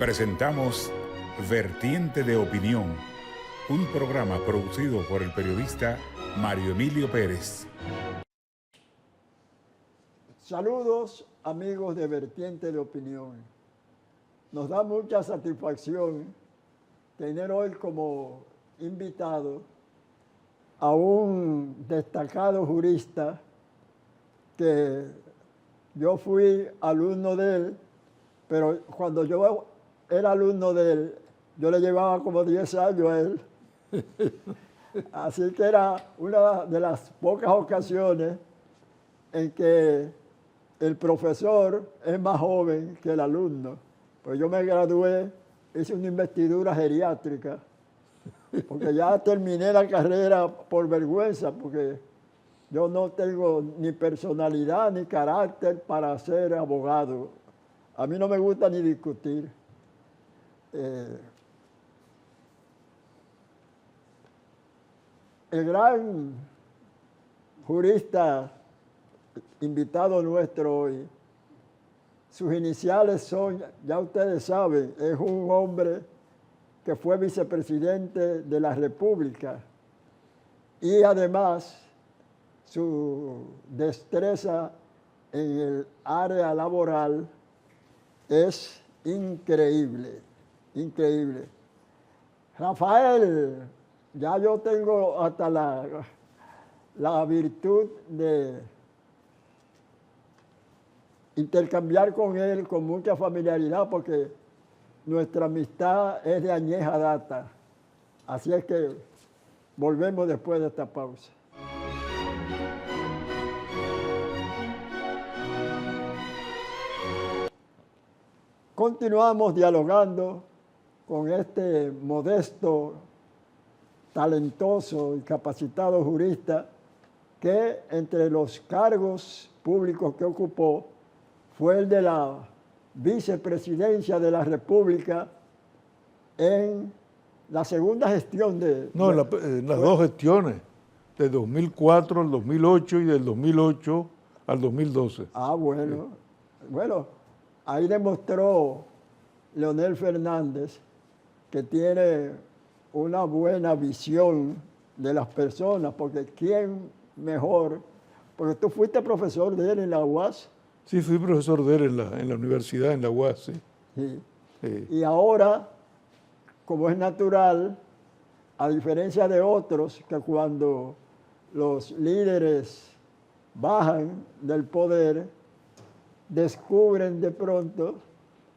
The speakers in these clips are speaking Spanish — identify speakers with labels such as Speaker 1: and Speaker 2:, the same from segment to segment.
Speaker 1: Presentamos Vertiente de Opinión, un programa producido por el periodista Mario Emilio Pérez.
Speaker 2: Saludos amigos de Vertiente de Opinión. Nos da mucha satisfacción tener hoy como invitado a un destacado jurista que yo fui alumno de él, pero cuando yo era alumno de él, yo le llevaba como 10 años a él. Así que era una de las pocas ocasiones en que el profesor es más joven que el alumno. Pues yo me gradué, hice una investidura geriátrica, porque ya terminé la carrera por vergüenza, porque yo no tengo ni personalidad ni carácter para ser abogado. A mí no me gusta ni discutir. El gran jurista invitado nuestro hoy, sus iniciales son, ya ustedes saben, es un hombre que fue vicepresidente de la República y además su destreza en el área laboral es increíble, increíble. Rafael, ya yo tengo hasta la virtud de intercambiar con él con mucha familiaridad porque nuestra amistad es de añeja data. Así es que volvemos después de esta pausa. Continuamos dialogando con este modesto, talentoso y capacitado jurista que entre los cargos públicos que ocupó fue el de la vicepresidencia de la República en la segunda gestión de...
Speaker 3: No, en las dos gestiones, de 2004 al 2008 y del 2008 al 2012.
Speaker 2: Ah, bueno. Sí. Bueno, ahí demostró Leonel Fernández que tiene una buena visión de las personas, porque ¿quién mejor? Porque tú fuiste profesor de él en la UAS.
Speaker 3: Sí, fui profesor de él en la universidad, en la UAS, sí.
Speaker 2: Sí.
Speaker 3: Sí.
Speaker 2: Y ahora, como es natural, a diferencia de otros, que cuando los líderes bajan del poder, descubren de pronto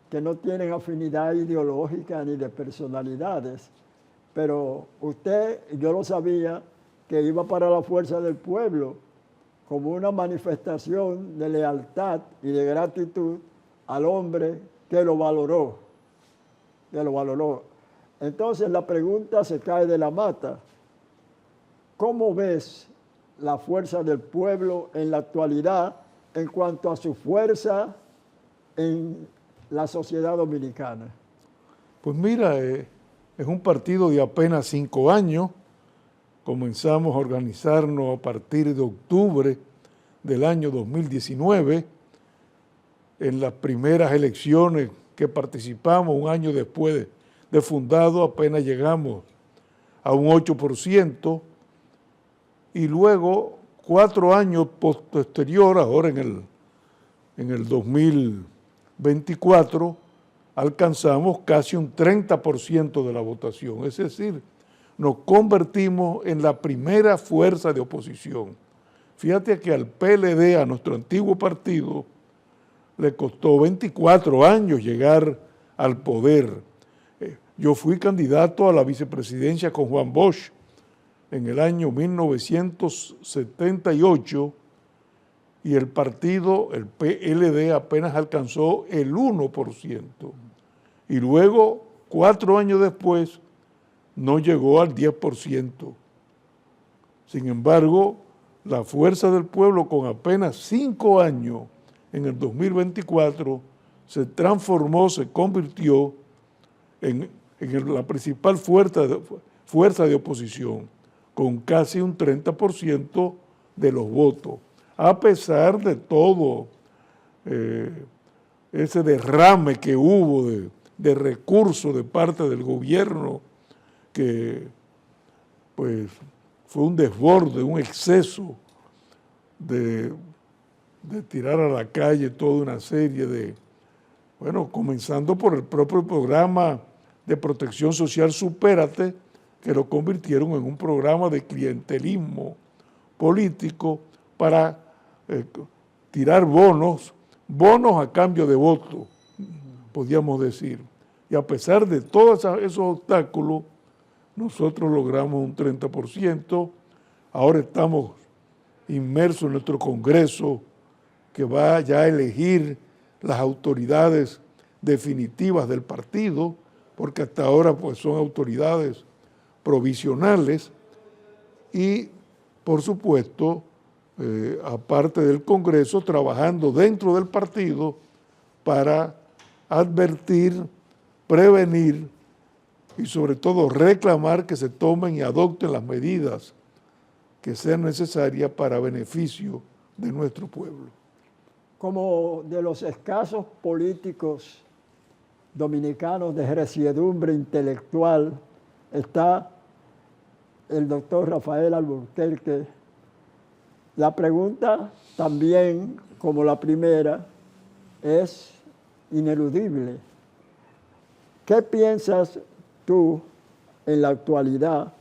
Speaker 2: que no tienen afinidad ideológica ni de personalidades. Pero usted, yo lo sabía, que iba para la Fuerza del Pueblo, como una manifestación de lealtad y de gratitud al hombre que lo valoró, Entonces la pregunta se cae de la mata. ¿Cómo ves la Fuerza del Pueblo en la actualidad en cuanto a su fuerza en la sociedad dominicana?
Speaker 3: Pues mira, es un partido de apenas 5 años. Comenzamos a organizarnos a partir de octubre del año 2019. En las primeras elecciones que participamos, un año después de fundado, apenas llegamos a un 8%. Y luego, 4 años posterior, ahora en el 2024, alcanzamos casi un 30% de la votación. Es decir, nos convertimos en la primera fuerza de oposición. Fíjate que al PLD, a nuestro antiguo partido, le costó 24 años llegar al poder. Yo fui candidato a la vicepresidencia con Juan Bosch en el año 1978 y el partido, el PLD, apenas alcanzó el 1%. Y luego, 4 años después, no llegó al 10%. Sin embargo, la Fuerza del Pueblo, con apenas 5 años, en el 2024, se transformó, se convirtió en la principal fuerza de oposición, con casi un 30% de los votos, a pesar de todo ese derrame que hubo de recursos de parte del gobierno, que pues fue un desborde, un exceso de tirar a la calle toda una serie de, bueno, comenzando por el propio programa de protección social Supérate, que lo convirtieron en un programa de clientelismo político para tirar bonos a cambio de voto, podríamos decir. Y a pesar de todos esos obstáculos, nosotros logramos un 30%, ahora estamos inmersos en nuestro Congreso, que va ya a elegir las autoridades definitivas del partido, porque hasta ahora pues son autoridades provisionales, y por supuesto, aparte del Congreso, trabajando dentro del partido para advertir, prevenir y sobre todo reclamar que se tomen y adopten las medidas que sean necesarias para beneficio de nuestro pueblo.
Speaker 2: Como de los escasos políticos dominicanos de resiedumbre intelectual está el doctor Rafael Alburquerque. La pregunta también, como la primera, es ineludible. ¿Qué piensas tú en la actualidad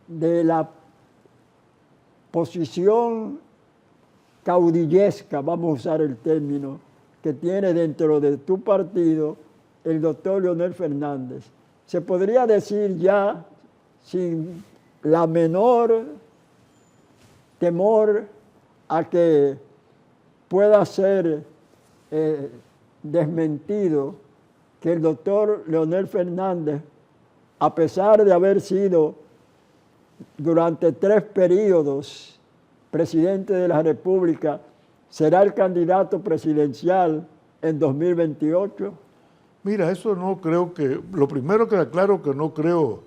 Speaker 2: de la posición caudillesca, vamos a usar el término, que tiene dentro de tu partido el doctor Leonel Fernández? Se podría decir ya, sin la menor temor a que pueda ser desmentido, que el doctor Leonel Fernández, a pesar de haber sido durante 3 periodos presidente de la República, será el candidato presidencial en 2028?
Speaker 3: Mira, eso no creo que, lo primero que aclaro que no creo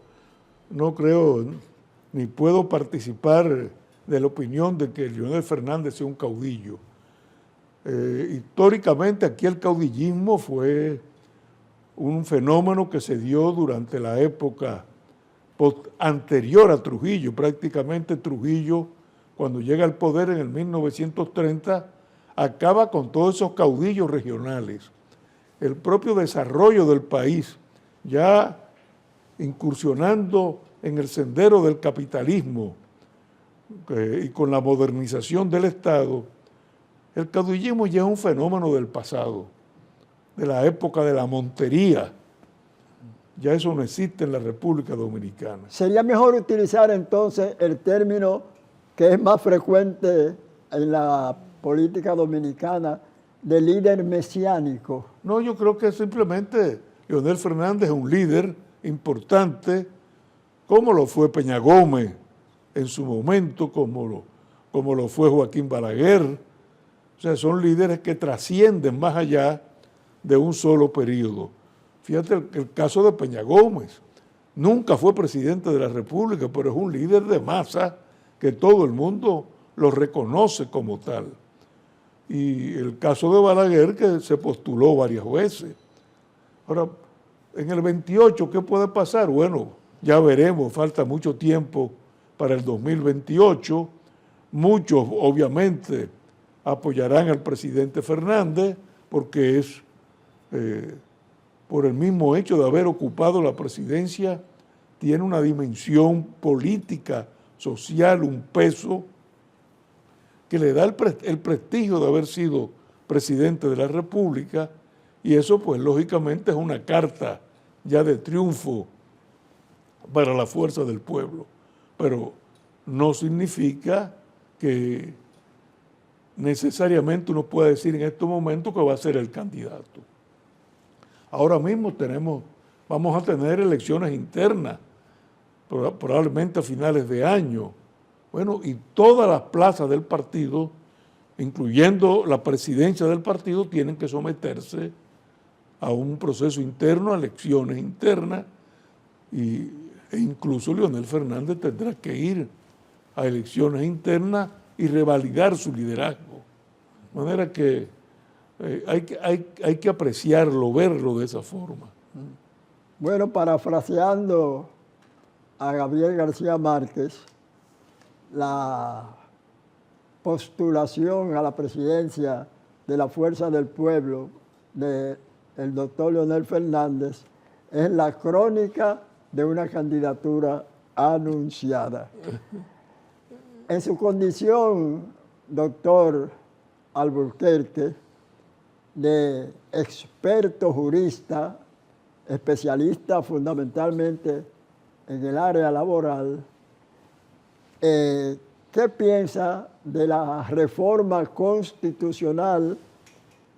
Speaker 3: ni puedo participar de la opinión de que Leonel Fernández sea un caudillo. Históricamente aquí el caudillismo fue un fenómeno que se dio durante la época anterior a Trujillo. Prácticamente Trujillo, cuando llega al poder en el 1930, acaba con todos esos caudillos regionales. El propio desarrollo del país, ya incursionando en el sendero del capitalismo y con la modernización del Estado, el caudillismo ya es un fenómeno del pasado, de la época de la montería. Ya eso no existe en la República Dominicana.
Speaker 2: Sería mejor utilizar entonces el término que es más frecuente en la política dominicana, de líder mesiánico.
Speaker 3: No, yo creo que simplemente Leonel Fernández es un líder importante, como lo fue Peña Gómez en su momento, como lo fue Joaquín Balaguer. O sea, son líderes que trascienden más allá de un solo periodo. Fíjate el caso de Peña Gómez. Nunca fue presidente de la República, pero es un líder de masa que todo el mundo lo reconoce como tal. Y el caso de Balaguer, que se postuló varias veces. Ahora, en el 28, ¿qué puede pasar? Bueno, ya veremos, falta mucho tiempo para el 2028. Muchos, obviamente, apoyarán al presidente Fernández porque es, por el mismo hecho de haber ocupado la presidencia, tiene una dimensión política, social, un peso que le da el prestigio de haber sido presidente de la República, y eso pues lógicamente es una carta ya de triunfo para la fuerza del pueblo, pero no significa que necesariamente uno pueda decir en estos momentos que va a ser el candidato. Ahora mismo vamos a tener elecciones internas, probablemente a finales de año. Bueno, y todas las plazas del partido, incluyendo la presidencia del partido, tienen que someterse a un proceso interno, a elecciones internas, e incluso Leonel Fernández tendrá que ir a elecciones internas y revalidar su liderazgo. De manera que hay que apreciarlo, verlo de esa forma.
Speaker 2: Bueno, parafraseando a Gabriel García Márquez, la postulación a la presidencia de la Fuerza del Pueblo del doctor Leonel Fernández es la crónica de una candidatura anunciada. En su condición, doctor Alburquerque, de experto jurista, especialista fundamentalmente en el área laboral, ¿qué piensa de la reforma constitucional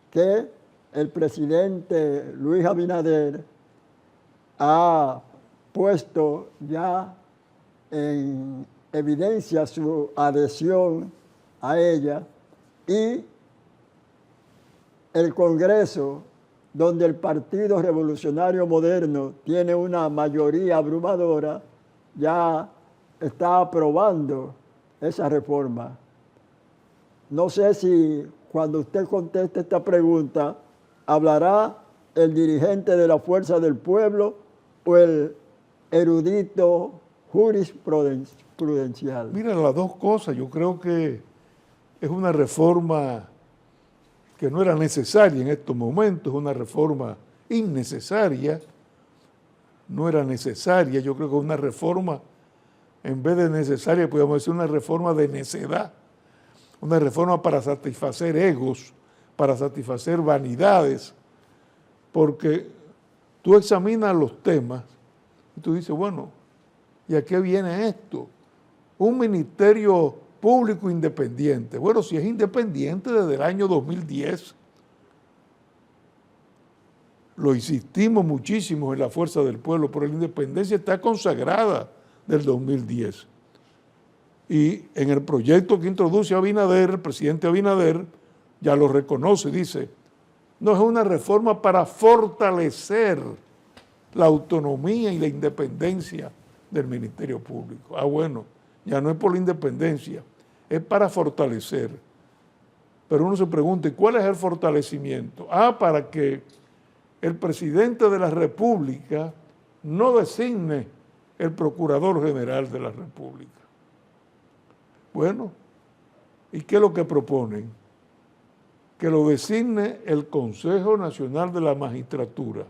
Speaker 2: que el presidente Luis Abinader ha puesto ya en evidencia su adhesión a ella, y el Congreso, donde el Partido Revolucionario Moderno tiene una mayoría abrumadora, ya está aprobando esa reforma? No sé si cuando usted conteste esta pregunta, hablará el dirigente de la Fuerza del Pueblo o el erudito jurisprudencial.
Speaker 3: Mira, las dos cosas. Yo creo que es una reforma que no era necesaria en estos momentos, es una reforma innecesaria, no era necesaria. Yo creo que una reforma, en vez de necesaria, podríamos decir una reforma de necedad, una reforma para satisfacer egos, para satisfacer vanidades, porque tú examinas los temas y tú dices, bueno, ¿y a qué viene esto? Un ministerio público independiente. Bueno, si es independiente desde el año 2010, lo insistimos muchísimo en la Fuerza del Pueblo, pero la independencia está consagrada del 2010. Y en el proyecto que introduce Abinader, el presidente Abinader ya lo reconoce, dice, no es una reforma para fortalecer la autonomía y la independencia del Ministerio Público. Ah, bueno, ya no es por la independencia, es para fortalecer. Pero uno se pregunta, ¿y cuál es el fortalecimiento? Ah, para que el presidente de la República no designe el Procurador General de la República. Bueno, ¿y qué es lo que proponen? Que lo designe el Consejo Nacional de la Magistratura.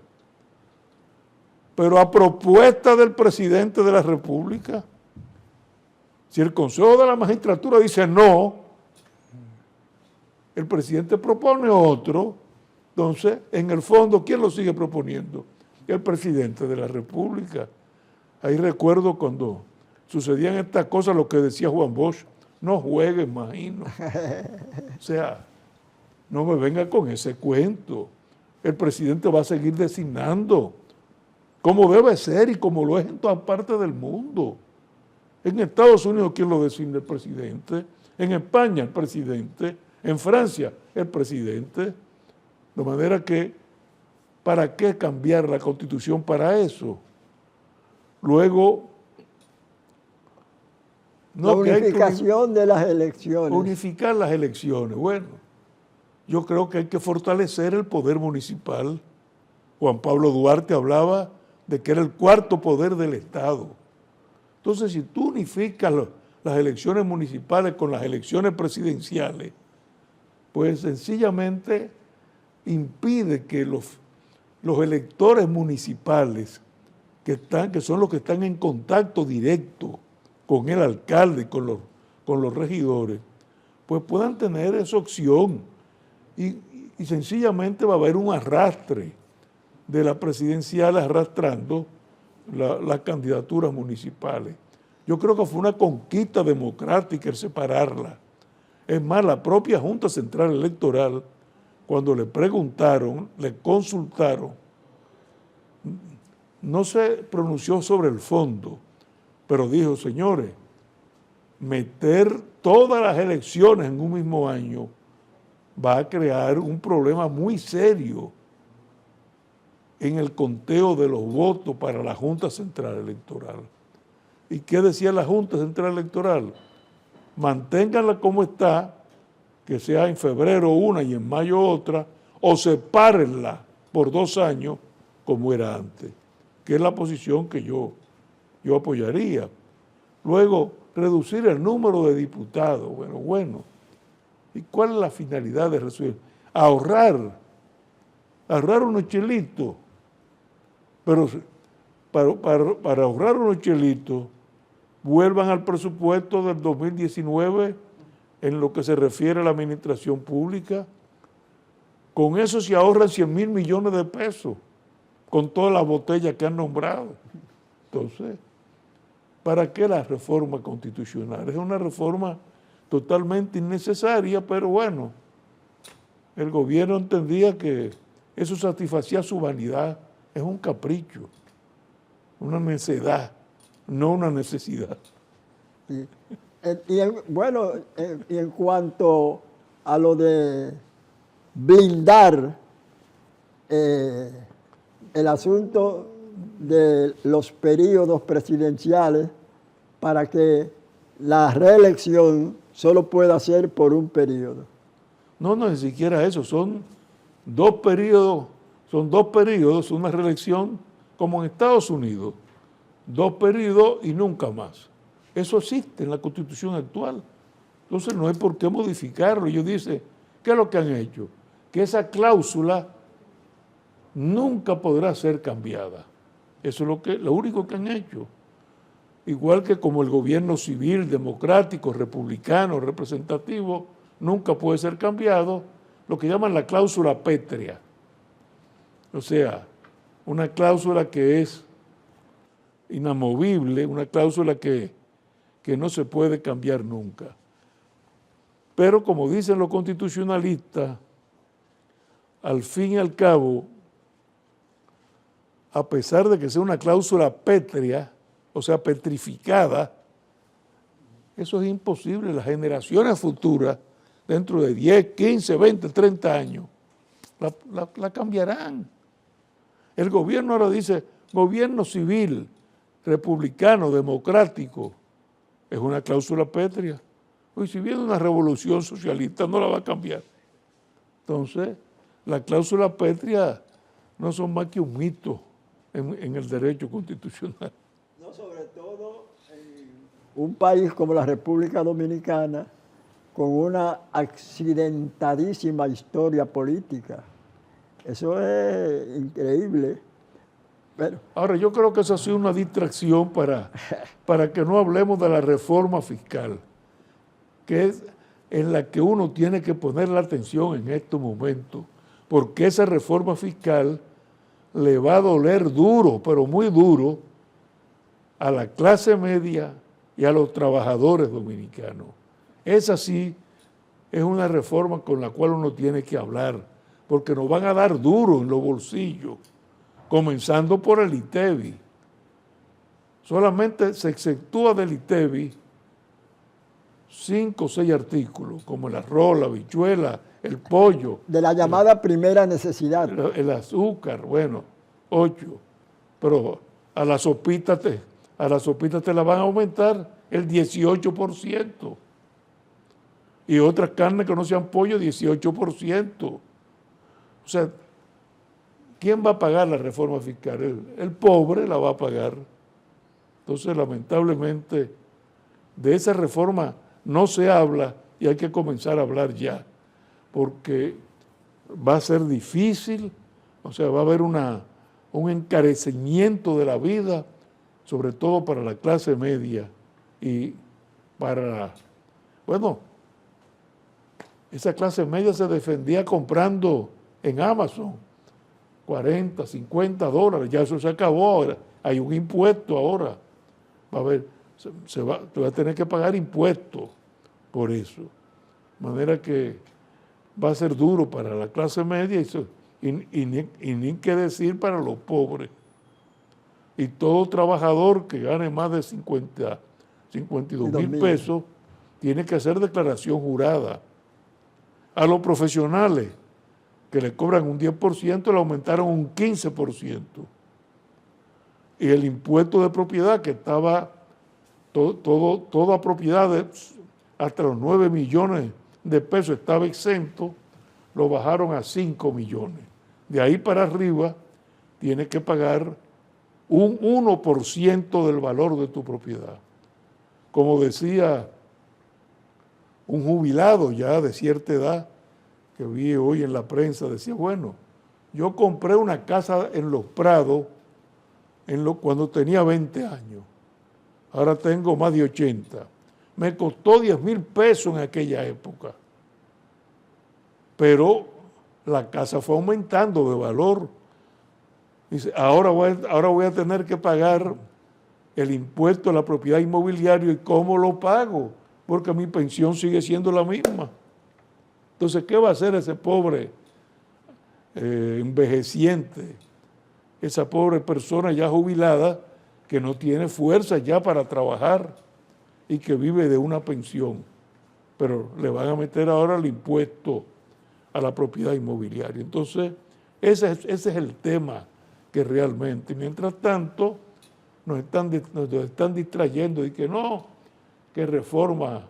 Speaker 3: Pero a propuesta del presidente de la República. Si el Consejo de la Magistratura dice no, el presidente propone otro, entonces, en el fondo, ¿quién lo sigue proponiendo? El presidente de la República. Ahí recuerdo cuando sucedían estas cosas, lo que decía Juan Bosch, no juegue, imagino. O sea, no me venga con ese cuento. El presidente va a seguir designando, como debe ser y como lo es en todas partes del mundo. En Estados Unidos, ¿quién lo designa? El presidente. En España, el presidente. En Francia, el presidente. De manera que, ¿para qué cambiar la Constitución para eso? Luego,
Speaker 2: la unificación de las elecciones.
Speaker 3: Unificar las elecciones. Bueno, yo creo que hay que fortalecer el poder municipal. Juan Pablo Duarte hablaba de que era el cuarto poder del Estado. Entonces, si tú unificas las elecciones municipales con las elecciones presidenciales, pues sencillamente impide que los electores municipales, que son los que están en contacto directo con el alcalde y con los regidores, pues puedan tener esa opción. Y sencillamente va a haber un arrastre de las presidenciales arrastrando las candidaturas municipales. Yo creo que fue una conquista democrática el separarla. Es más, la propia Junta Central Electoral, cuando le preguntaron, le consultaron, no se pronunció sobre el fondo, pero dijo, señores, meter todas las elecciones en un mismo año va a crear un problema muy serio en el conteo de los votos para la Junta Central Electoral. ¿Y qué decía la Junta Central Electoral? Manténganla como está, que sea en febrero una y en mayo otra, o sepárenla por 2 años como era antes, que es la posición que yo apoyaría. Luego, reducir el número de diputados. Bueno. ¿Y cuál es la finalidad de reducir? Ahorrar unos chelitos. Pero para ahorrar unos chelitos, vuelvan al presupuesto del 2019 en lo que se refiere a la administración pública. Con eso se ahorran 100,000 millones de pesos, con todas las botellas que han nombrado. Entonces, ¿para qué la reforma constitucional? Es una reforma totalmente innecesaria, pero bueno, el gobierno entendía que eso satisfacía su vanidad. Es un capricho, una necedad, no una necesidad.
Speaker 2: Y en cuanto a lo de blindar el asunto de los periodos presidenciales para que la reelección solo pueda ser por un periodo.
Speaker 3: No, ni siquiera eso, son 2 periodos, una reelección como en Estados Unidos, 2 periodos y nunca más. Eso existe en la Constitución actual. Entonces no hay por qué modificarlo. Ellos dicen, ¿qué es lo que han hecho? Que esa cláusula nunca podrá ser cambiada. Eso es lo único que han hecho. Igual que como el gobierno civil, democrático, republicano, representativo, nunca puede ser cambiado, lo que llaman la cláusula pétrea. O sea, una cláusula que es inamovible, una cláusula que no se puede cambiar nunca. Pero como dicen los constitucionalistas, al fin y al cabo, a pesar de que sea una cláusula pétrea, o sea, petrificada, eso es imposible. Las generaciones futuras, dentro de 10, 15, 20, 30 años, la cambiarán. El gobierno ahora dice, gobierno civil, republicano, democrático, es una cláusula pétrea. Hoy si viene una revolución socialista no la va a cambiar. Entonces, la cláusula pétrea no son más que un mito en el derecho constitucional.
Speaker 2: No, sobre todo en un país como la República Dominicana, con una accidentadísima historia política. Eso es increíble. Pero,
Speaker 3: ahora, yo creo que eso ha sido una distracción para que no hablemos de la reforma fiscal, que es en la que uno tiene que poner la atención en estos momentos, porque esa reforma fiscal le va a doler duro, pero muy duro, a la clase media y a los trabajadores dominicanos. Esa sí es una reforma con la cual uno tiene que hablar, porque nos van a dar duro en los bolsillos, comenzando por el ITEVI. Solamente se exceptúa del ITEVI 5 o 6 artículos, como el arroz, la habichuela, el pollo.
Speaker 2: De la llamada primera necesidad.
Speaker 3: El azúcar, bueno, 8. Pero a la sopita te la van a aumentar el 18%. Y otras carnes que no sean pollo, 18%. O sea, ¿quién va a pagar la reforma fiscal? El pobre la va a pagar. Entonces, lamentablemente, de esa reforma no se habla y hay que comenzar a hablar ya, porque va a ser difícil, o sea, va a haber un encarecimiento de la vida, sobre todo para la clase media y para, bueno, esa clase media se defendía comprando en Amazon $40, $50, ya eso se acabó ahora, hay un impuesto ahora, va a haber, te va a tener que pagar impuestos por eso, de manera que va a ser duro para la clase media y ni qué decir para los pobres. Y todo trabajador que gane más de 52,000 pesos tiene que hacer declaración jurada. A los profesionales que le cobran un 10%, le aumentaron un 15%. Y el impuesto de propiedad, que estaba toda propiedad hasta los 9 millones de pesos estaba exento, lo bajaron a 5 millones. De ahí para arriba tienes que pagar un 1% del valor de tu propiedad. Como decía un jubilado ya de cierta edad, que vi hoy en la prensa, decía, bueno, yo compré una casa en Los Prados cuando tenía 20 años, ahora tengo más de 80. Me costó 10,000 pesos en aquella época, pero la casa fue aumentando de valor. Dice, ahora voy a tener que pagar el impuesto a la propiedad inmobiliaria, ¿y cómo lo pago? Porque mi pensión sigue siendo la misma. Entonces, ¿qué va a hacer ese pobre envejeciente, esa pobre persona ya jubilada que no tiene fuerza ya para trabajar y que vive de una pensión? Pero le van a meter ahora el impuesto a la propiedad inmobiliaria. Entonces, ese es el tema que realmente, mientras tanto, nos están distrayendo de que no, que reforma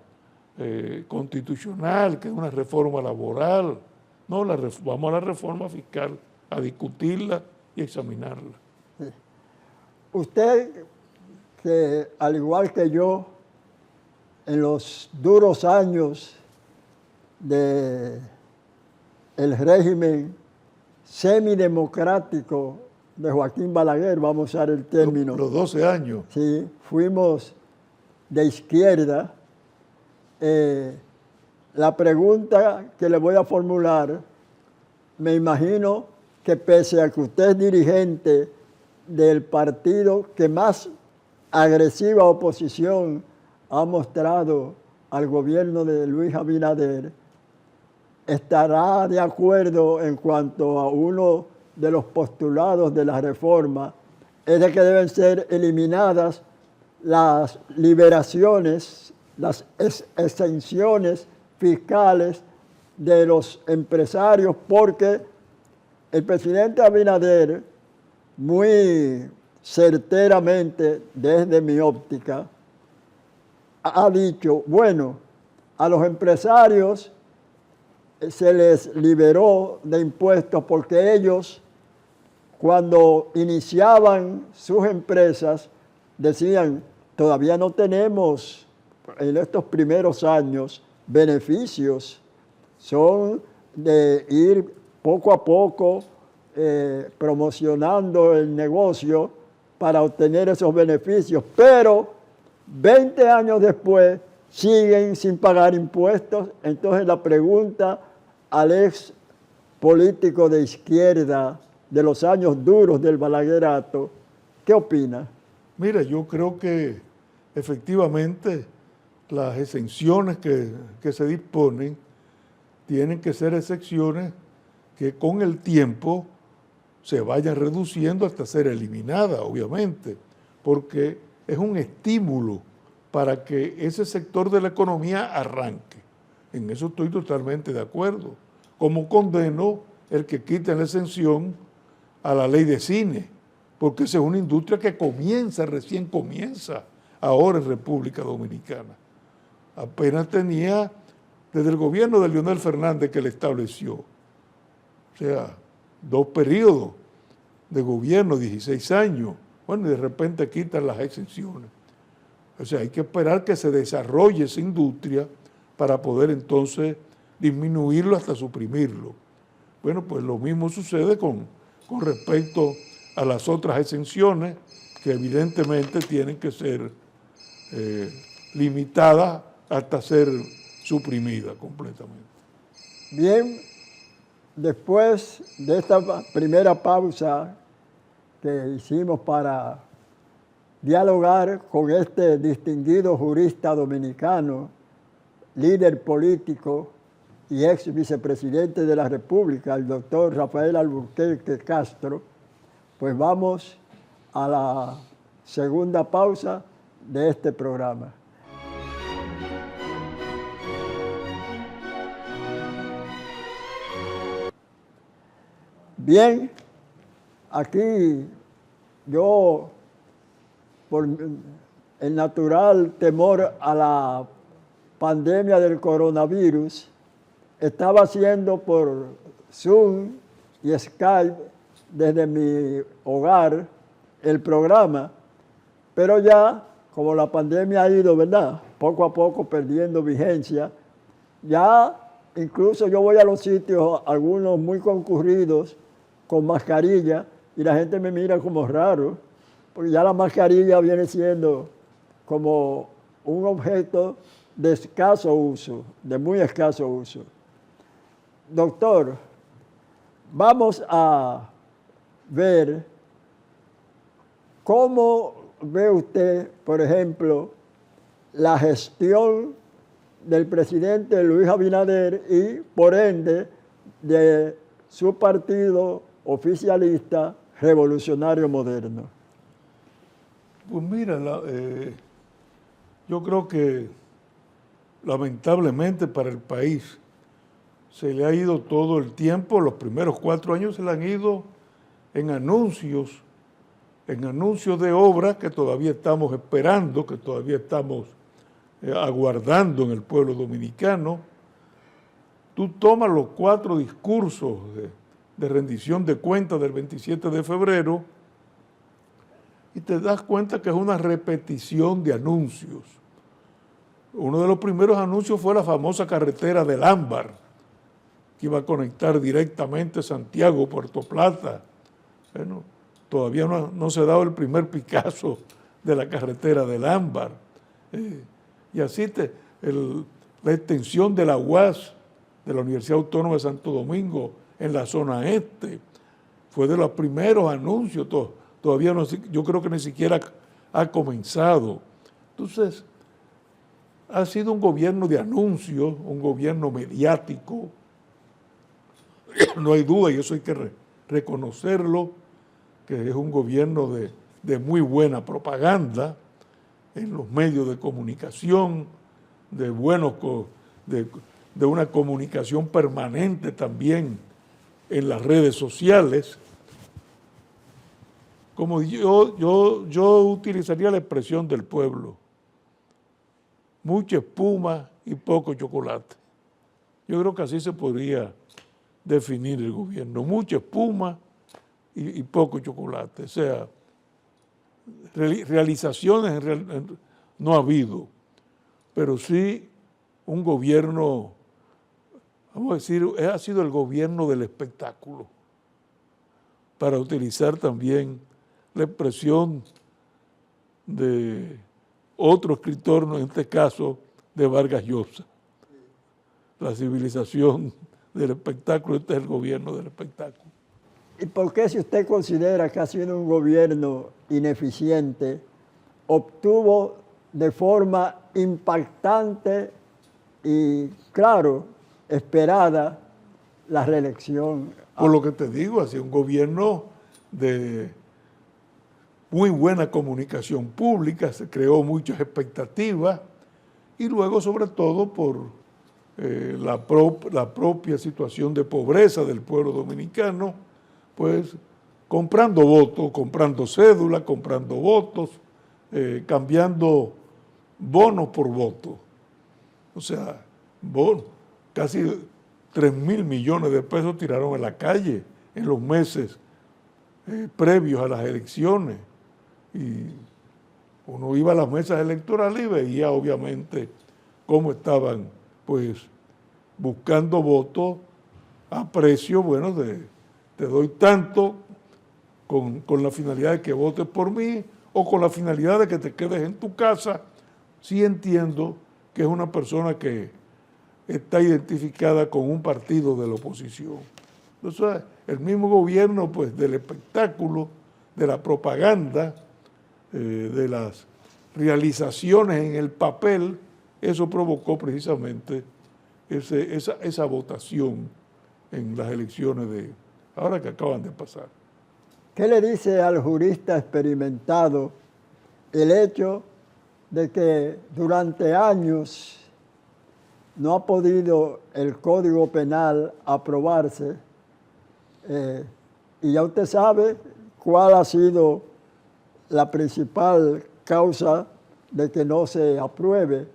Speaker 3: constitucional, que es una reforma laboral. No, vamos a la reforma fiscal, a discutirla y examinarla.
Speaker 2: Sí. Usted, que al igual que yo, en los duros años del régimen semidemocrático de Joaquín Balaguer, vamos a usar el término.
Speaker 3: Los 12 años.
Speaker 2: Sí, fuimos de izquierda. La pregunta que le voy a formular, me imagino que pese a que usted es dirigente del partido que más agresiva oposición ha mostrado al gobierno de Luis Abinader, estará de acuerdo en cuanto a uno de los postulados de la reforma, es de que deben ser eliminadas las liberaciones, las exenciones fiscales de los empresarios, porque el presidente Abinader, muy certeramente desde mi óptica, ha dicho, bueno, a los empresarios se les liberó de impuestos porque ellos, cuando iniciaban sus empresas, decían, todavía no tenemos en estos primeros años beneficios, son de ir poco a poco promocionando el negocio para obtener esos beneficios, pero 20 años después siguen sin pagar impuestos. Entonces la pregunta al ex político de izquierda de los años duros del balaguerato, ¿qué opina?
Speaker 3: Mira, yo creo que efectivamente las exenciones que se disponen tienen que ser excepciones que con el tiempo se vayan reduciendo hasta ser eliminadas, obviamente, porque es un estímulo para que ese sector de la economía arranque. En eso estoy totalmente de acuerdo. Como condeno el que quiten la exención a la ley de cine, porque esa es una industria que recién comienza ahora en República Dominicana. Apenas tenía desde el gobierno de Leonel Fernández que le estableció. O sea, 2 periodos de gobierno, 16 años. Bueno, y de repente quitan las exenciones. O sea, hay que esperar que se desarrolle esa industria para poder entonces disminuirlo hasta suprimirlo. Bueno, pues lo mismo sucede con respecto a las otras exenciones que evidentemente tienen que ser limitadas hasta ser suprimidas completamente.
Speaker 2: Bien, después de esta primera pausa que hicimos para dialogar con este distinguido jurista dominicano, líder político y ex vicepresidente de la República, el doctor Rafael Alburquerque Castro, pues vamos a la segunda pausa de este programa. Bien, aquí yo, por el natural temor a la pandemia del coronavirus, estaba haciendo por Zoom y Skype desde mi hogar el programa, pero ya, como la pandemia ha ido, ¿verdad?, poco a poco perdiendo vigencia, ya incluso yo voy a los sitios, algunos muy concurridos, con mascarilla, y la gente me mira como raro, porque ya la mascarilla viene siendo como un objeto de escaso uso, de muy escaso uso. Doctor, vamos a ver cómo ve usted, por ejemplo, la gestión del presidente Luis Abinader y, por ende, de su partido oficialista Revolucionario Moderno.
Speaker 3: Pues mira, yo creo que lamentablemente para el país se le ha ido todo el tiempo, los primeros 4 años se le han ido en anuncios de obras que todavía estamos esperando, que todavía estamos aguardando en el pueblo dominicano. Tú tomas los 4 discursos de rendición de cuentas del 27 de febrero y te das cuenta que es una repetición de anuncios. Uno de los primeros anuncios fue la famosa carretera del Ámbar, que iba a conectar directamente Santiago, Puerto Plata. Bueno, todavía no se ha dado el primer Picasso de la carretera del Ámbar. Y así la extensión de la UAS, de la Universidad Autónoma de Santo Domingo, en la zona este, fue de los primeros anuncios. Todavía yo creo que ni siquiera ha comenzado. Entonces, ha sido un gobierno de anuncios, un gobierno mediático. No hay duda, y eso hay que reconocerlo, que es un gobierno de muy buena propaganda en los medios de comunicación, de una comunicación permanente también en las redes sociales. Como yo utilizaría la expresión del pueblo: mucha espuma y poco chocolate. Yo creo que así se podría definir el gobierno: mucha espuma y poco chocolate. O sea, realizaciones no ha habido, pero sí un gobierno, vamos a decir, ha sido el gobierno del espectáculo, para utilizar también la expresión de otro escritor, en este caso de Vargas Llosa. La civilización del espectáculo, este es el gobierno del espectáculo.
Speaker 2: ¿Y por qué, si usted considera que ha sido un gobierno ineficiente, obtuvo de forma impactante y, claro, esperada la reelección?
Speaker 3: Por lo que te digo, ha sido un gobierno de muy buena comunicación pública, se creó muchas expectativas, y luego, sobre todo, por la propia situación de pobreza del pueblo dominicano, pues comprando votos, comprando cédulas, comprando votos, cambiando bonos por votos. O sea, casi 3.000 millones de pesos tiraron a la calle en los meses previos a las elecciones. Y uno iba a las mesas electorales y veía obviamente cómo estaban pues buscando votos a precio, bueno, te doy tanto con la finalidad de que votes por mí o con la finalidad de que te quedes en tu casa. Sí entiendo que es una persona que está identificada con un partido de la oposición. Entonces, el mismo gobierno pues del espectáculo, de la propaganda, de las realizaciones en el papel, eso provocó precisamente esa votación en las elecciones de ahora que acaban de pasar.
Speaker 2: ¿Qué le dice al jurista experimentado el hecho de que durante años no ha podido el Código Penal aprobarse? Y ya usted sabe cuál ha sido la principal causa de que no se apruebe,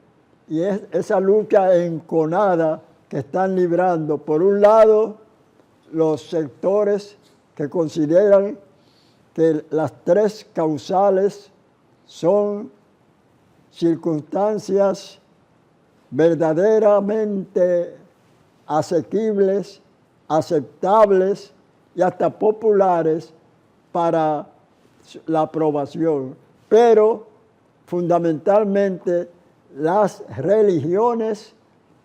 Speaker 2: y es esa lucha enconada que están librando, por un lado, los sectores que consideran que las tres causales son circunstancias verdaderamente asequibles, aceptables y hasta populares para la aprobación. Pero fundamentalmente las religiones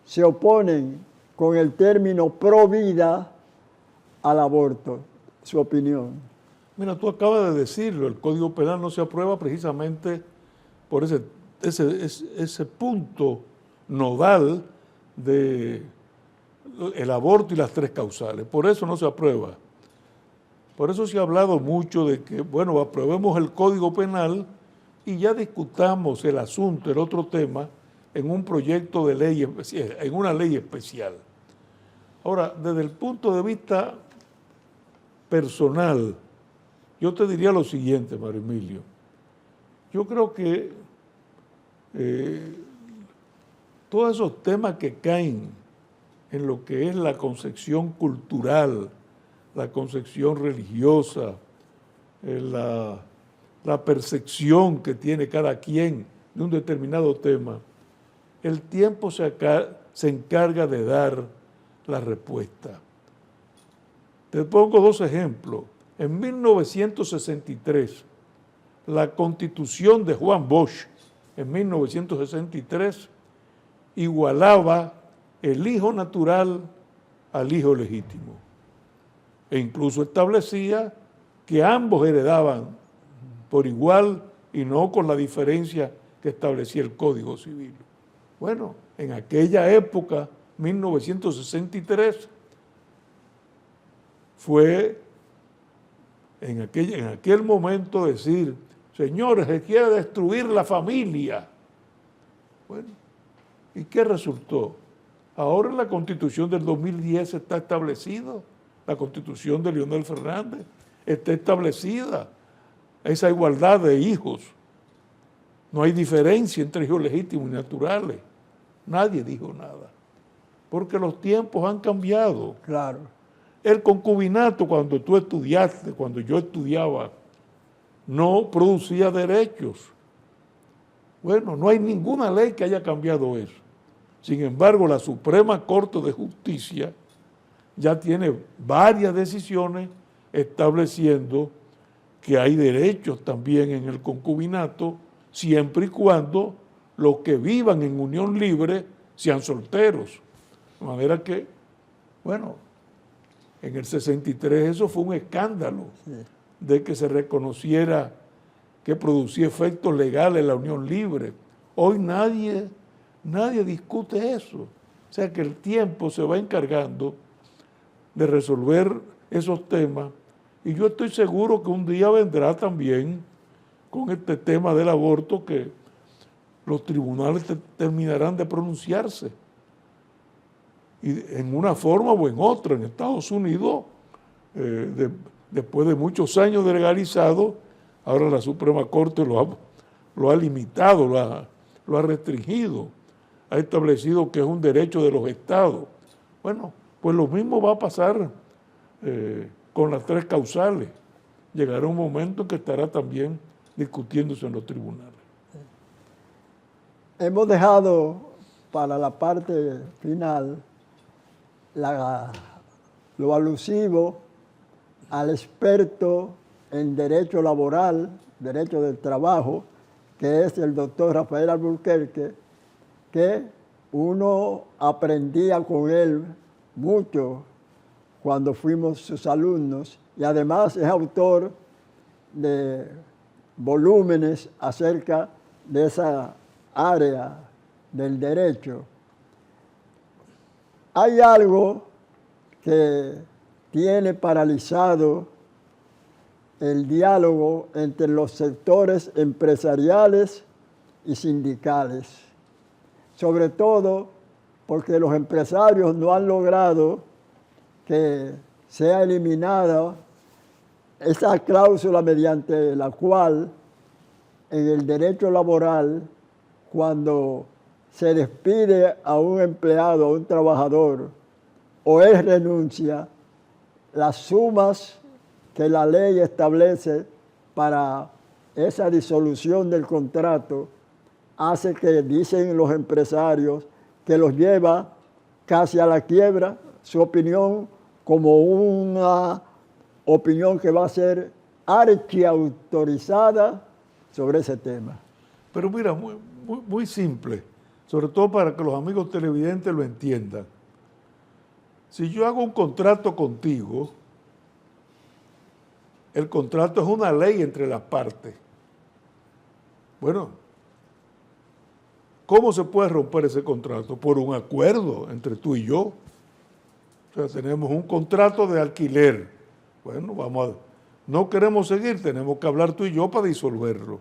Speaker 2: se oponen con el término pro vida al aborto. Su opinión.
Speaker 3: Mira, tú acabas de decirlo, el Código Penal no se aprueba precisamente por ese punto nodal de el aborto y las tres causales. Por eso no se aprueba. Por eso se ha hablado mucho de que, bueno, aprobemos el Código Penal y ya discutamos el asunto, el otro tema, en un proyecto de ley especial, en una ley especial. Ahora, desde el punto de vista personal, yo te diría lo siguiente, Mario Emilio. Yo creo que todos esos temas que caen en lo que es la concepción cultural, la concepción religiosa, la percepción que tiene cada quien de un determinado tema, el tiempo se encarga de dar la respuesta. Te pongo dos ejemplos. En 1963, la Constitución de Juan Bosch, en 1963, igualaba el hijo natural al hijo legítimo. E incluso establecía que ambos heredaban por igual y no con la diferencia que establecía el Código Civil. Bueno, en aquella época, 1963, fue en aquel momento decir, señores, se quiere destruir la familia. Bueno, ¿y qué resultó? Ahora en la Constitución del 2010 está establecido, la Constitución de Leonel Fernández, está establecida esa igualdad de hijos. No hay diferencia entre hijos legítimos y naturales. Nadie dijo nada, porque los tiempos han cambiado.
Speaker 2: Claro.
Speaker 3: El concubinato, cuando tú estudiaste, cuando yo estudiaba, no producía derechos. Bueno, no hay ninguna ley que haya cambiado eso. Sin embargo, la Suprema Corte de Justicia ya tiene varias decisiones estableciendo que hay derechos también en el concubinato, siempre y cuando los que vivan en unión libre sean solteros. De manera que, bueno, en el 63 eso fue un escándalo, sí, de que se reconociera que producía efectos legales la unión libre. Hoy nadie discute eso. O sea que el tiempo se va encargando de resolver esos temas y yo estoy seguro que un día vendrá también con este tema del aborto que los tribunales terminarán de pronunciarse. Y en una forma o en otra, en Estados Unidos, después de muchos años de legalizado, ahora la Suprema Corte lo ha limitado, lo ha restringido, ha establecido que es un derecho de los estados. Bueno, pues lo mismo va a pasar con las tres causales. Llegará un momento en que estará también discutiéndose en los tribunales.
Speaker 2: Hemos dejado para la parte final lo alusivo al experto en derecho laboral, derecho del trabajo, que es el doctor Rafael Alburquerque, que uno aprendía con él mucho cuando fuimos sus alumnos y además es autor de volúmenes acerca de esa área del derecho. Hay algo que tiene paralizado el diálogo entre los sectores empresariales y sindicales, sobre todo porque los empresarios no han logrado que sea eliminada esa cláusula mediante la cual en el derecho laboral, cuando se despide a un empleado, a un trabajador, o él renuncia, las sumas que la ley establece para esa disolución del contrato hace que, dicen los empresarios, que los lleva casi a la quiebra, su opinión como una opinión que va a ser archiautorizada sobre ese tema.
Speaker 3: Pero mira, muy simple, sobre todo para que los amigos televidentes lo entiendan. Si yo hago un contrato contigo, el contrato es una ley entre las partes. Bueno, ¿cómo se puede romper ese contrato? Por un acuerdo entre tú y yo. O sea, tenemos un contrato de alquiler. Bueno, no queremos seguir, tenemos que hablar tú y yo para disolverlo.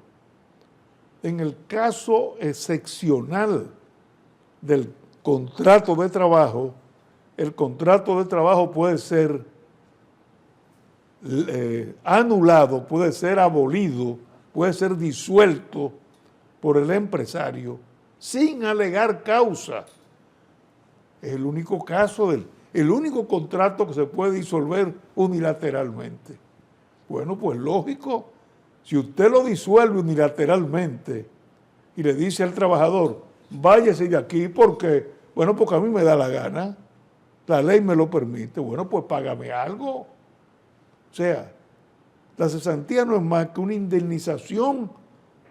Speaker 3: En el caso excepcional del contrato de trabajo, el contrato de trabajo puede ser anulado, puede ser abolido, puede ser disuelto por el empresario sin alegar causa. Es el único caso, el único contrato que se puede disolver unilateralmente. Bueno, pues lógico, si usted lo disuelve unilateralmente y le dice al trabajador, váyase de aquí porque, bueno, porque a mí me da la gana, la ley me lo permite, bueno, pues págame algo. O sea, la cesantía no es más que una indemnización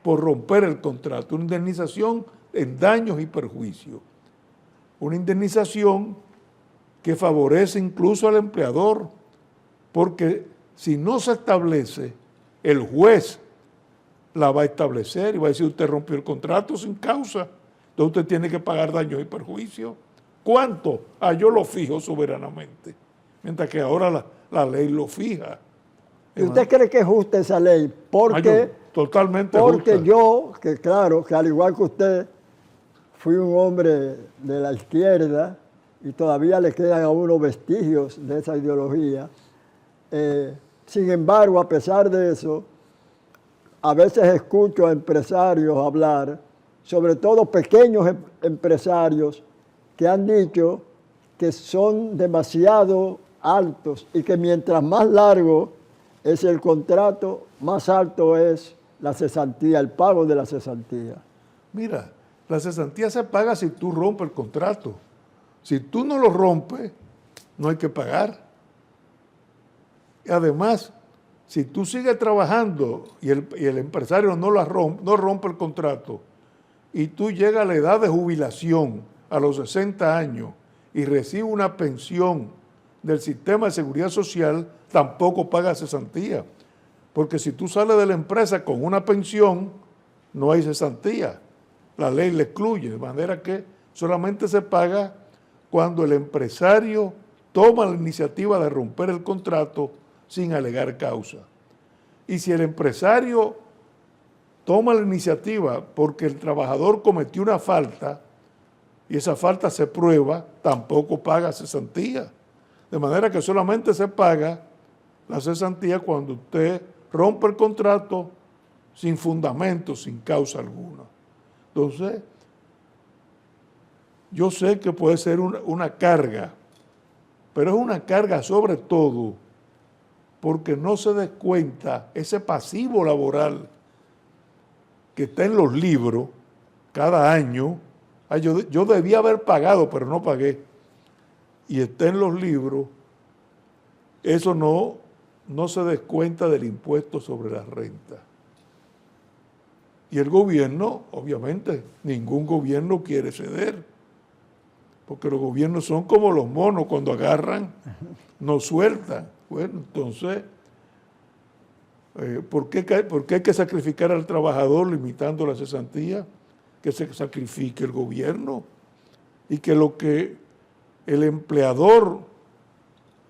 Speaker 3: por romper el contrato, una indemnización en daños y perjuicios. Una indemnización que favorece incluso al empleador, porque si no se establece, el juez la va a establecer y va a decir, usted rompió el contrato sin causa, entonces usted tiene que pagar daños y perjuicios. ¿Cuánto? Yo lo fijo soberanamente, mientras que ahora la ley lo fija.
Speaker 2: ¿Y usted cree que es justa esa ley? Porque,
Speaker 3: totalmente
Speaker 2: porque
Speaker 3: justa.
Speaker 2: yo, que claro, que al igual que usted, fui un hombre de la izquierda y todavía le quedan a uno vestigios de esa ideología. Sin embargo, a pesar de eso, a veces escucho a empresarios hablar, sobre todo pequeños empresarios, que han dicho que son demasiado altos y que mientras más largo es el contrato, más alto es la cesantía, el pago de la cesantía.
Speaker 3: Mira, la cesantía se paga si tú rompes el contrato. Si tú no lo rompes, no hay que pagar. Y además, si tú sigues trabajando y el empresario no rompe el contrato y tú llegas a la edad de jubilación a los 60 años y recibes una pensión del sistema de seguridad social, tampoco pagas cesantía. Porque si tú sales de la empresa con una pensión, no hay cesantía. La ley le excluye, de manera que solamente se paga cuando el empresario toma la iniciativa de romper el contrato sin alegar causa. Y si el empresario toma la iniciativa porque el trabajador cometió una falta y esa falta se prueba, tampoco paga cesantía. De manera que solamente se paga la cesantía cuando usted rompe el contrato sin fundamento, sin causa alguna. Entonces, yo sé que puede ser una carga, pero es una carga sobre todo porque no se descuenta ese pasivo laboral que está en los libros cada año. Yo debía haber pagado, pero no pagué. Y está en los libros, eso no se descuenta del impuesto sobre la renta. Y el gobierno, obviamente, ningún gobierno quiere ceder, porque los gobiernos son como los monos, cuando agarran, no sueltan. Bueno, entonces, ¿por qué hay que sacrificar al trabajador limitando la cesantía? Que se sacrifique el gobierno y que lo que el empleador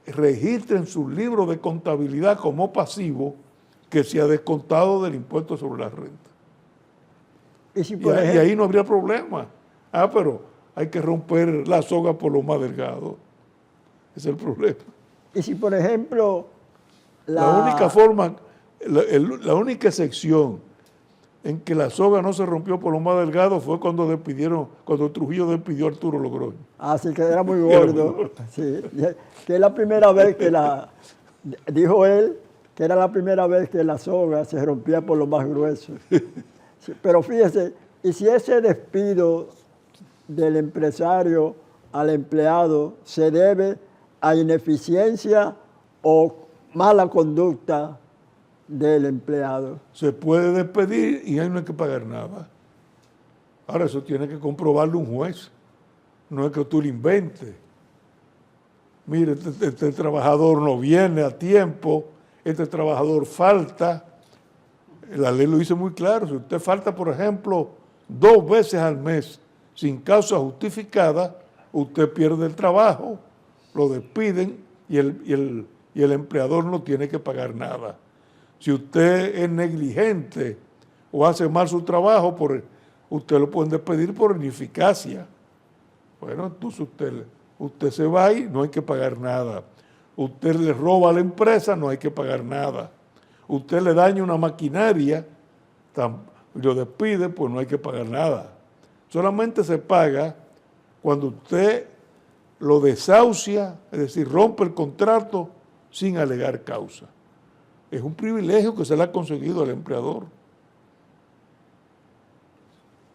Speaker 3: registre en su libro de contabilidad como pasivo, que sea descontado del impuesto sobre la renta. Y ahí no habría problema. Pero hay que romper la soga por lo más delgado. Ese es el problema.
Speaker 2: Y si, por ejemplo,
Speaker 3: la única forma, la única excepción en que la soga no se rompió por lo más delgado fue cuando Trujillo despidió a Arturo Logroño.
Speaker 2: Así que era muy gordo. Sí, que es la primera vez que dijo él, que era la primera vez que la soga se rompía por lo más grueso. Sí, pero fíjese, y si ese despido del empresario al empleado se debe a ineficiencia o mala conducta del empleado.
Speaker 3: Se puede despedir y ahí no hay que pagar nada. Ahora, eso tiene que comprobarlo un juez. No es que tú lo inventes. Mire, este trabajador no viene a tiempo, este trabajador falta. La ley lo dice muy claro. Si usted falta, por ejemplo, 2 veces al mes sin causa justificada, usted pierde el trabajo, lo despiden y el empleador no tiene que pagar nada. Si usted es negligente o hace mal su trabajo, usted lo pueden despedir por ineficacia. Bueno, entonces usted se va y no hay que pagar nada. Usted le roba a la empresa, no hay que pagar nada. Usted le daña una maquinaria, lo despide, pues no hay que pagar nada. Solamente se paga cuando usted lo desahucia, es decir, rompe el contrato sin alegar causa. Es un privilegio que se le ha conseguido al empleador.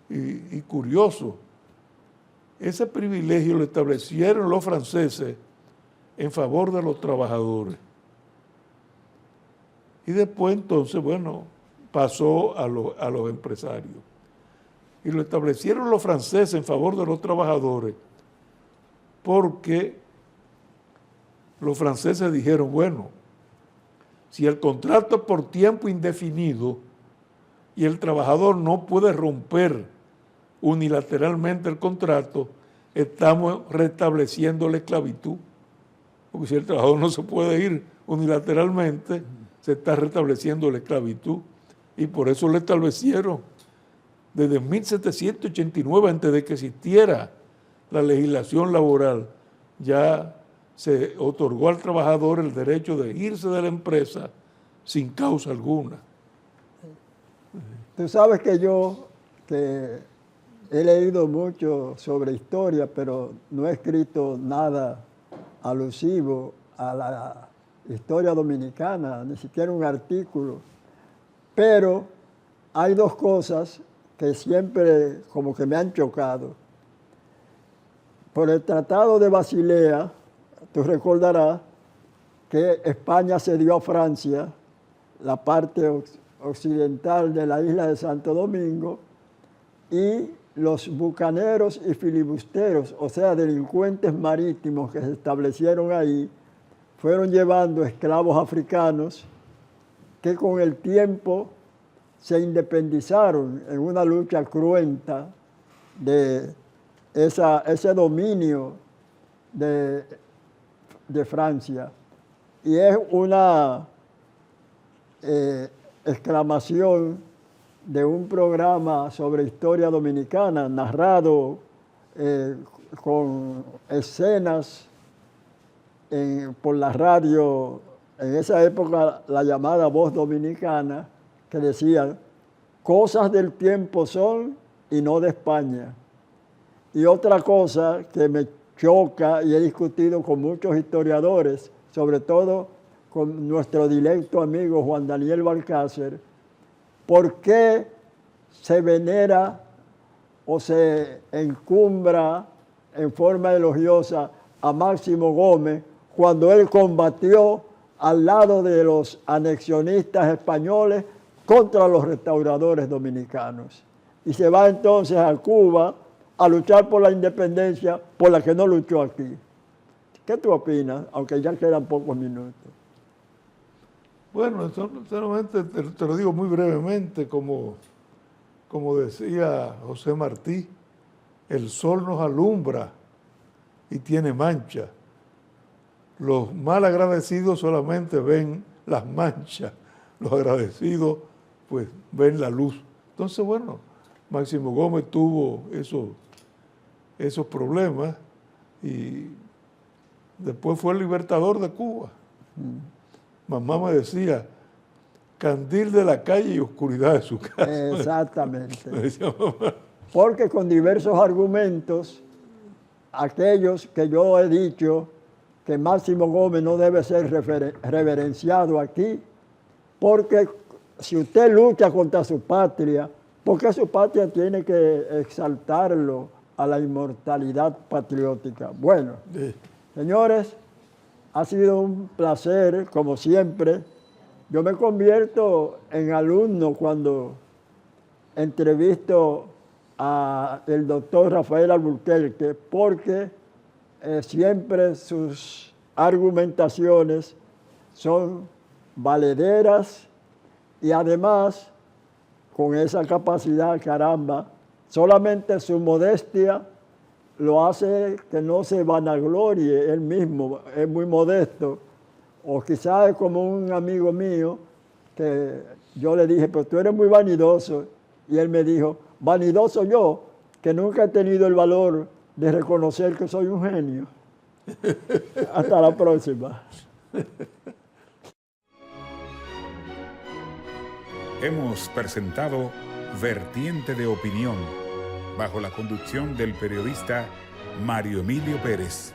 Speaker 3: Y curioso, ese privilegio lo establecieron los franceses en favor de los trabajadores. Y después entonces, bueno, pasó a los empresarios. Y lo establecieron los franceses en favor de los trabajadores porque los franceses dijeron, bueno, si el contrato es por tiempo indefinido y el trabajador no puede romper unilateralmente el contrato, estamos restableciendo la esclavitud. Porque si el trabajador no se puede ir unilateralmente, se está restableciendo la esclavitud. Y por eso lo establecieron desde 1789, antes de que existiera la legislación laboral, ya se otorgó al trabajador el derecho de irse de la empresa sin causa alguna.
Speaker 2: Tú sabes que que he leído mucho sobre historia, pero no he escrito nada alusivo a la historia dominicana, ni siquiera un artículo. Pero hay 2 cosas que siempre como que me han chocado. Por el Tratado de Basilea, tú recordarás que España cedió a Francia la parte occidental de la isla de Santo Domingo y los bucaneros y filibusteros, o sea, delincuentes marítimos que se establecieron ahí, fueron llevando esclavos africanos que con el tiempo se independizaron en una lucha cruenta de ese dominio de Francia. Y es una exclamación de un programa sobre historia dominicana, narrado con escenas por la radio, en esa época la llamada Voz Dominicana, que decían, cosas del tiempo son y no de España. Y otra cosa que me choca y he discutido con muchos historiadores, sobre todo con nuestro directo amigo Juan Daniel Balcácer, ¿por qué se venera o se encumbra en forma elogiosa a Máximo Gómez cuando él combatió al lado de los anexionistas españoles contra los restauradores dominicanos? Y se va entonces a Cuba a luchar por la independencia por la que no luchó aquí. ¿Qué tú opinas? Aunque ya quedan pocos minutos.
Speaker 3: Bueno, solamente te lo digo muy brevemente, como decía José Martí, el sol nos alumbra y tiene mancha. Los mal agradecidos solamente ven las manchas, los agradecidos pues ven la luz. Entonces, bueno, Máximo Gómez tuvo esos problemas y después fue el libertador de Cuba. Mamá me decía, candil de la calle y oscuridad de su casa.
Speaker 2: Exactamente.
Speaker 3: Me decía mamá.
Speaker 2: Porque con diversos argumentos, aquellos que yo he dicho que Máximo Gómez no debe ser reverenciado aquí, porque si usted lucha contra su patria, ¿por qué su patria tiene que exaltarlo a la inmortalidad patriótica? Bueno, señores, ha sido un placer, como siempre. Yo me convierto en alumno cuando entrevisto al doctor Rafael Alburquerque, porque siempre sus argumentaciones son valederas y además con esa capacidad, caramba, solamente su modestia lo hace que no se vanaglorie él mismo, es muy modesto. O quizás es como un amigo mío que yo le dije, pero tú eres muy vanidoso. Y él me dijo, vanidoso yo, que nunca he tenido el valor de reconocer que soy un genio. Hasta la próxima.
Speaker 1: Hemos presentado Vertiente de Opinión, bajo la conducción del periodista Mario Emilio Pérez.